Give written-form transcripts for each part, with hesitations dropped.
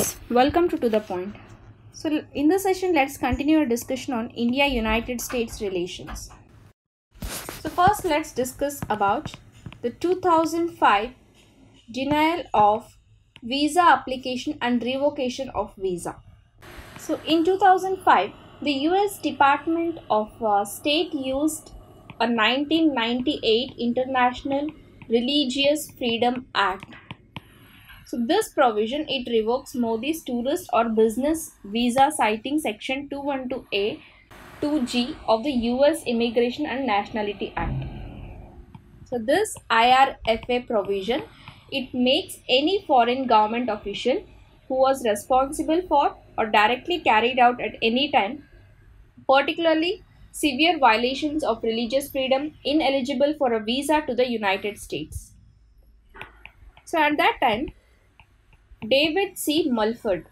students, welcome to the Point. So in this session, let's continue our discussion on India-United States relations. So first, let's discuss about the 2005 denial of visa application and revocation of visa. So in 2005, the US Department of State used a 1998 International Religious Freedom Act. So this provision, it revokes Modi's tourist or business visa citing section 212A 2G of the US Immigration and Nationality Act. So this IRFA provision, it makes any foreign government official who was responsible for or directly carried out at any time particularly severe violations of religious freedom ineligible for a visa to the United States. So at that time, David C. Mulford,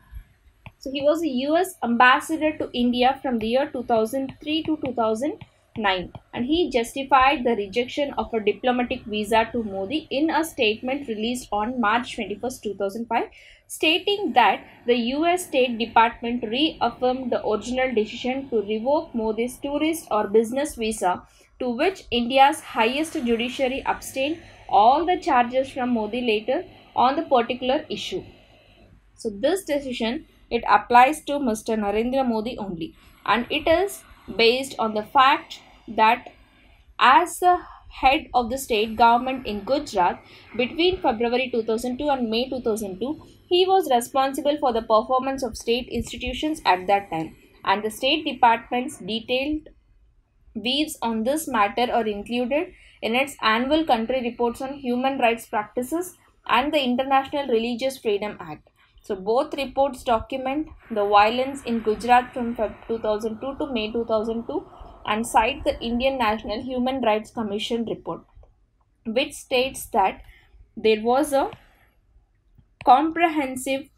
so he was a US ambassador to India from the year 2003 to 2009, and he justified the rejection of a diplomatic visa to Modi in a statement released on March 21st, 2005, stating that the US State Department reaffirmed the original decision to revoke Modi's tourist or business visa, to which India's highest judiciary abstained all the charges from Modi later on the particular issue. So this decision, it applies to Mr. Narendra Modi only, and it is based on the fact that as the head of the state government in Gujarat between February 2002 and May 2002, he was responsible for the performance of state institutions at that time, and the State Department's detailed views on this matter are included in its annual country reports on human rights practices and the International Religious Freedom Act. So both reports document the violence in Gujarat from Feb 2002 to May 2002 and cite the Indian National Human Rights Commission report, which states that there was a comprehensive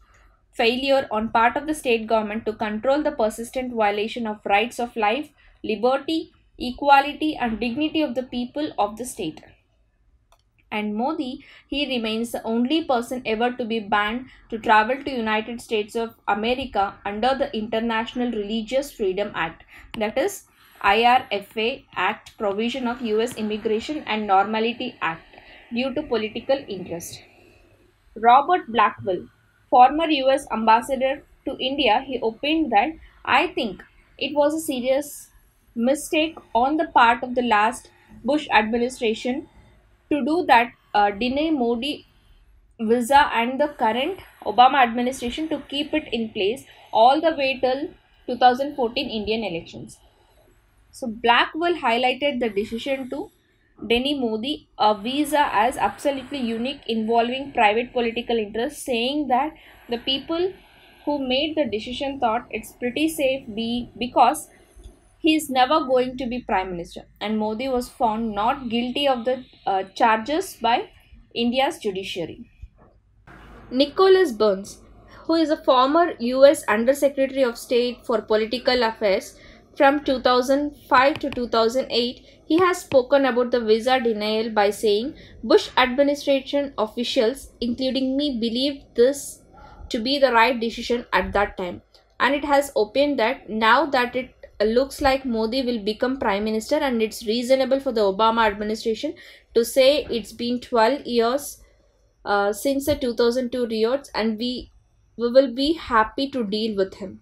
failure on part of the state government to control the persistent violation of rights of life, liberty, equality and dignity of the people of the state. And Modi, he remains the only person ever to be banned to travel to United States of America under the International Religious Freedom Act, that is IRFA Act provision of US Immigration and Normality Act, due to political interest. Robert Blackwell, former US ambassador to India, he opined that I think it was a serious mistake on the part of the last Bush administration to do that, deny Modi visa, and the current Obama administration to keep it in place all the way till 2014 Indian elections. So Blackwell highlighted the decision to deny Modi a visa as absolutely unique involving private political interests, saying that the people who made the decision thought it's pretty safe because he is never going to be Prime Minister, and Modi was found not guilty of the charges by India's judiciary. Nicholas Burns, who is a former US Undersecretary of State for Political Affairs from 2005 to 2008, he has spoken about the visa denial by saying, Bush administration officials, including me, believed this to be the right decision at that time. And it has opined that now that it looks like Modi will become Prime Minister, and it's reasonable for the Obama administration to say it's been 12 years since the 2002 riots, and we will be happy to deal with him.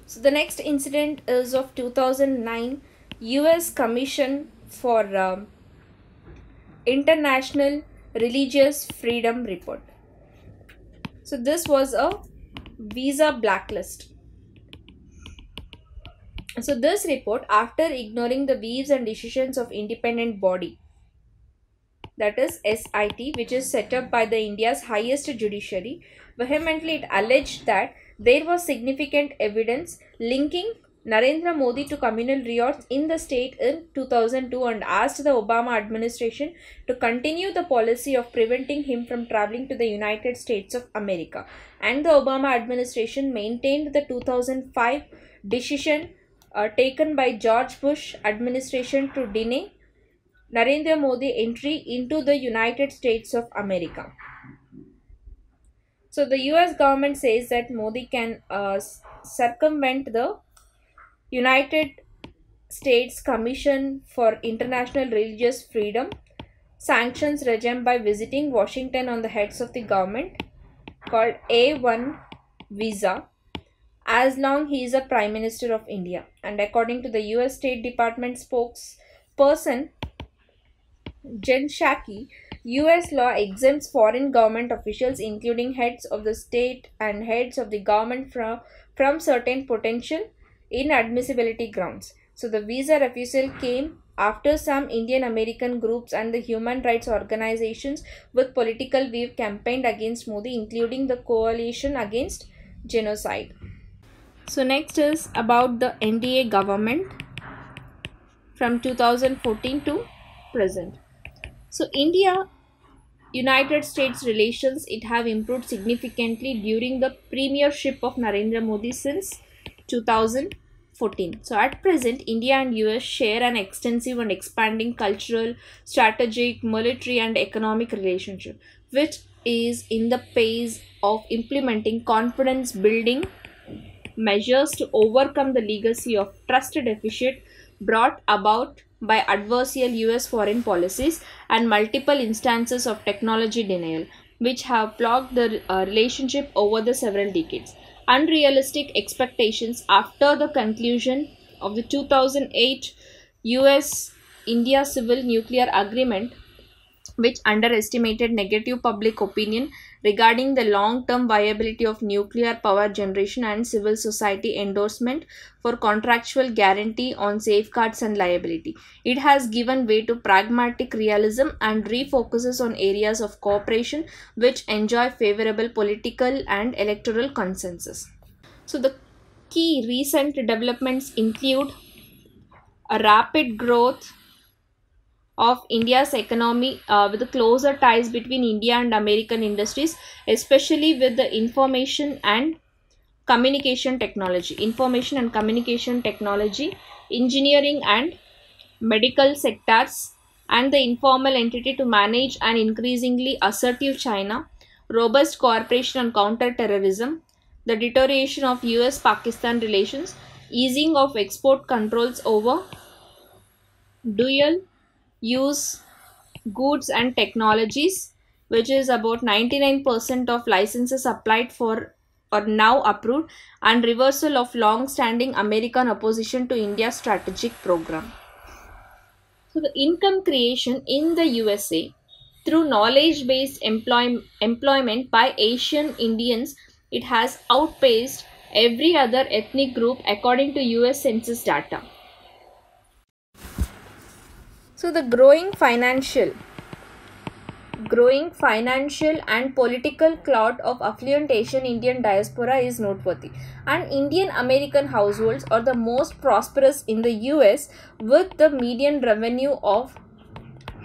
So the next incident is of 2009 US Commission for International Religious Freedom Report. So this was a visa blacklist. So this report, after ignoring the views and decisions of independent body, that is SIT, which is set up by the India's highest judiciary, vehemently it alleged that there was significant evidence linking Narendra Modi to communal riots in the state in 2002 and asked the Obama administration to continue the policy of preventing him from traveling to the United States of America. And the Obama administration maintained the 2005 decision taken by George Bush administration to deny Narendra Modi entry into the United States of America. So the US government says that Modi can circumvent the United States Commission for International Religious Freedom sanctions regime by visiting Washington on the heads of the government called A1 visa as long he is a Prime Minister of India. And according to the US State Department spokesperson Jen Psaki, US law exempts foreign government officials including heads of the state and heads of the government from certain potential inadmissibility grounds. So the visa refusal came after some Indian American groups and the human rights organizations with political view campaigned against Modi, including the Coalition Against Genocide. So next is about the NDA government from 2014 to present. So India United States relations, it have improved significantly during the premiership of Narendra Modi since 2014. So at present, India and US share an extensive and expanding cultural, strategic, military and economic relationship, which is in the phase of implementing confidence building measures to overcome the legacy of trust deficit brought about by adversarial US foreign policies and multiple instances of technology denial, which have plagued the relationship over the several decades. Unrealistic expectations after the conclusion of the 2008 US India Civil Nuclear Agreement, which underestimated negative public opinion regarding the long-term viability of nuclear power generation and civil society endorsement for contractual guarantee on safeguards and liability. It has given way to pragmatic realism and refocuses on areas of cooperation which enjoy favorable political and electoral consensus. So the key recent developments include a rapid growth of India's economy with closer ties between India and American industries, especially with the information and communication technology, engineering and medical sectors, and the informal entity to manage an increasingly assertive China, robust cooperation on counter-terrorism, the deterioration of US-Pakistan relations, easing of export controls over dual use goods and technologies, which is about 99% of licenses applied for or now approved, and reversal of long-standing American opposition to India's strategic program. So the income creation in the USA through knowledge-based employment by Asian Indians, it has outpaced every other ethnic group according to US Census data. So the growing financial and political clout of affluent Asian Indian diaspora is noteworthy, and Indian American households are the most prosperous in the US with the median revenue of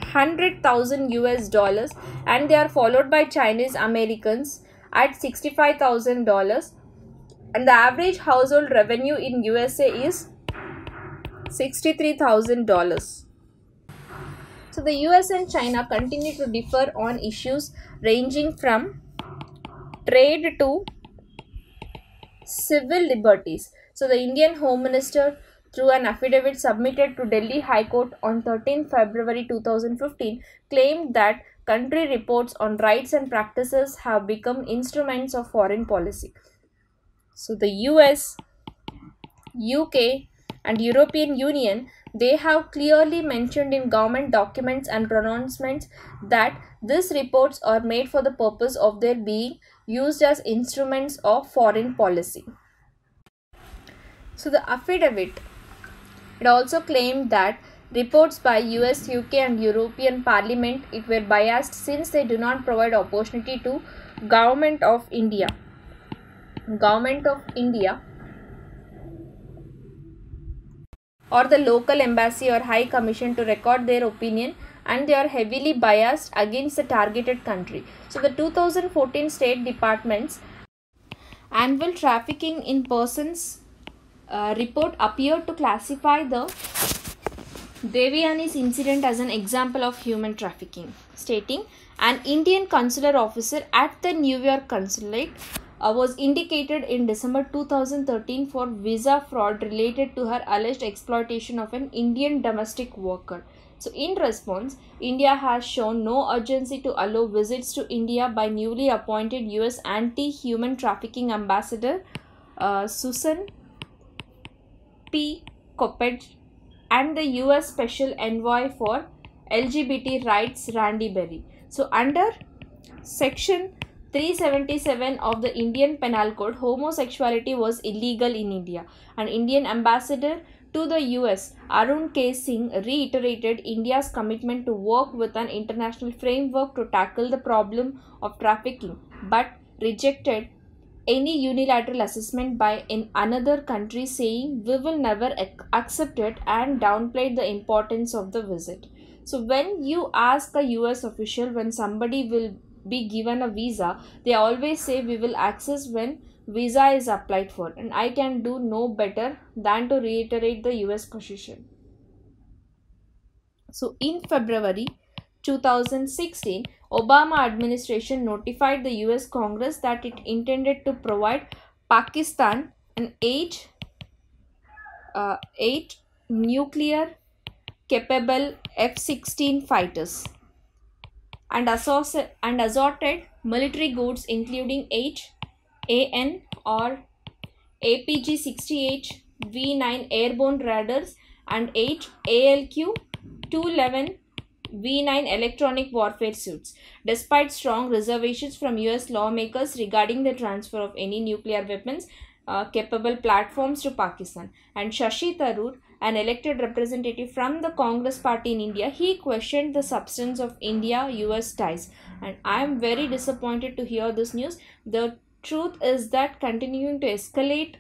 $100,000 and they are followed by Chinese Americans at $65,000, and the average household revenue in USA is $63,000. So the US and China continue to differ on issues ranging from trade to civil liberties. So the Indian Home Minister, through an affidavit submitted to Delhi High Court on 13 February 2015, claimed that country reports on rights and practices have become instruments of foreign policy. So the US, UK and European Union, they have clearly mentioned in government documents and pronouncements that these reports are made for the purpose of their being used as instruments of foreign policy. So the affidavit, it also claimed that reports by US, UK and European Parliament, it were biased since they do not provide opportunity to Government of India or the local embassy or high commission to record their opinion, and they are heavily biased against the targeted country. So the 2014 State Department's annual trafficking in persons report appeared to classify the Devyani's incident as an example of human trafficking, stating an Indian consular officer at the New York consulate was indicated in December 2013 for visa fraud related to her alleged exploitation of an Indian domestic worker. So, in response, India has shown no urgency to allow visits to India by newly appointed US anti-human trafficking ambassador Susan P. Coppedge and the US Special Envoy for LGBT Rights Randy Berry. So, under Section 377 of the Indian Penal Code, homosexuality was illegal in India. An Indian ambassador to the US, Arun K. Singh, reiterated India's commitment to work with an international framework to tackle the problem of trafficking, but rejected any unilateral assessment by another country, saying we will never accept it, and downplayed the importance of the visit. So when you ask a US official when somebody will be given a visa, they always say we will access when visa is applied for, and I can do no better than to reiterate the US position. So in February 2016, Obama administration notified the US Congress that it intended to provide Pakistan an eight nuclear capable F-16 fighters and assorted military goods including 8 AN or APG-60H V9 airborne radars and 8 ALQ-211 V9 electronic warfare suits, despite strong reservations from US lawmakers regarding the transfer of any nuclear weapons capable platforms to Pakistan. And Shashi Tharoor, an elected representative from the Congress party in India, he questioned the substance of India-US ties. And I am very disappointed to hear this news. The truth is that continuing to escalate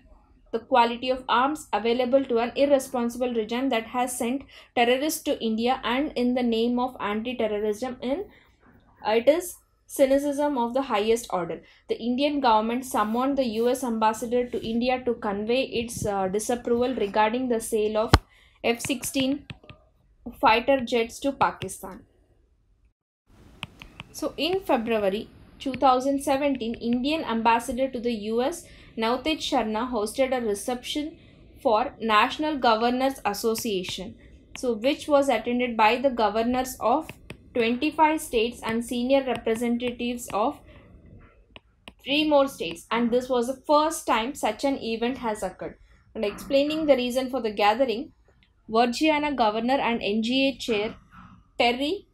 the quality of arms available to an irresponsible regime that has sent terrorists to India and in the name of anti-terrorism, it is cynicism of the highest order. The Indian government summoned the US ambassador to India to convey its disapproval regarding the sale of F-16 fighter jets to Pakistan. So in February 2017, Indian ambassador to the US, Navtej Sharma, hosted a reception for National Governors Association, so which was attended by the governors of 25 states and senior representatives of 3 more states, and this was the first time such an event has occurred. And explaining the reason for the gathering, Virginia Governor and NGA Chair Terry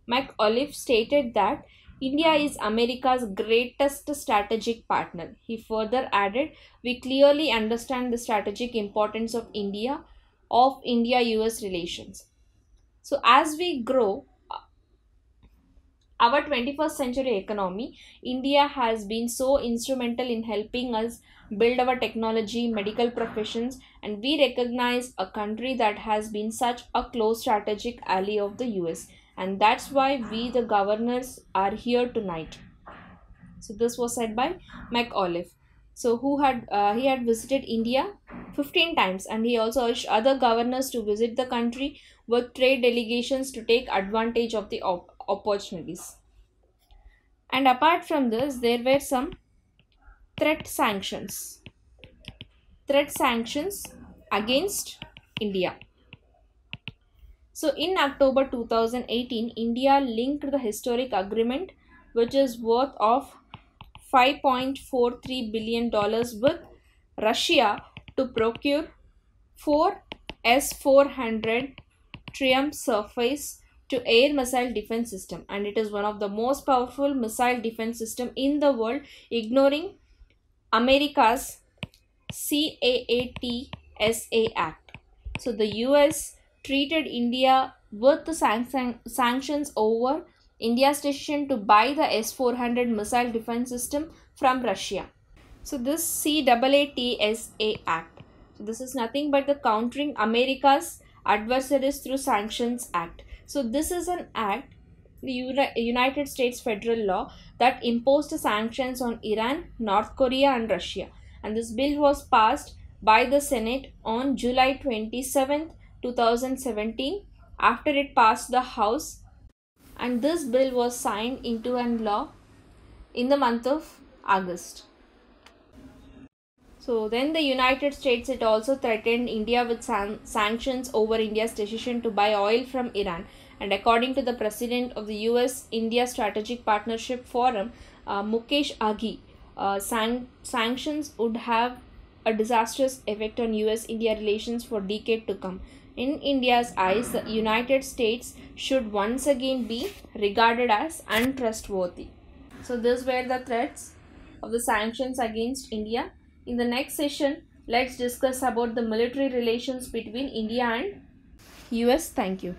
McAuliffe stated that India is America's greatest strategic partner. He further added, we clearly understand the strategic importance of India-US relations. So as we grow our 21st century economy, India has been so instrumental in helping us build our technology, medical professions, and we recognize a country that has been such a close strategic ally of the US. And that's why we, the governors, are here tonight. So this was said by McAuliffe. So he had visited India 15 times, and he also urged other governors to visit the country with trade delegations to take advantage of the opportunities. And apart from this, there were some threat sanctions against India. So in October 2018, India linked the historic agreement, which is worth of $5.43 billion with Russia to procure 4 S-400 Triumph surface to air missile defense system, and it is one of the most powerful missile defense system in the world, ignoring America's CAATSA Act. So the US treated India with the sanctions over India's decision to buy the S-400 missile defense system from Russia. So this CAATSA Act, so this is nothing but the Countering America's Adversaries Through Sanctions Act. So this is an act, the United States federal law, that imposed sanctions on Iran, North Korea and Russia. And this bill was passed by the Senate on July 27th, 2017 after it passed the House, and this bill was signed into an law in the month of August. So then the United States, it also threatened India with sanctions over India's decision to buy oil from Iran. And according to the president of the US-India Strategic Partnership Forum, Mukesh Aghi, sanctions would have a disastrous effect on US-India relations for decades to come. In India's eyes, the United States should once again be regarded as untrustworthy. So these were the threats of the sanctions against India. In the next session, let's discuss about the military relations between India and US. Thank you.